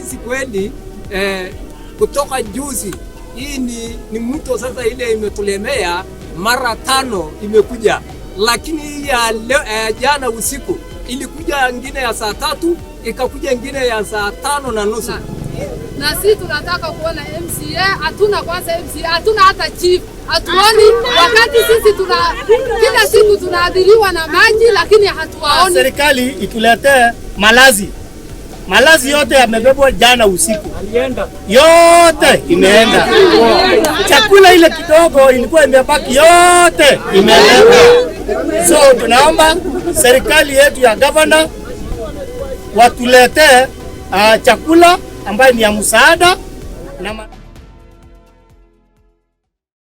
sisi kweli kutoka juzi hii ni mto sasa, ile imetulemea mara 5 imekuja, lakini ya jana usiku ilikuja ingine ya saa 3 ikakuja ingine ya saa 5:30. Na sisi tunataka kuona MCA, hatuna kwanza MCA, hatuna hata chief. Hatuoni wakati sisi kila siku tunaadhiriwa na maji, lakini hatuwaoni. Serikali ituletee malazi. Malazi yote yamebebwa jana usiku. Yote imeenda. Chakula ile kidogo ilikuwa imebaki yote imeenda. So tunaomba serikali yetu ya governor watuletee chakula ambayo ni ya msaada na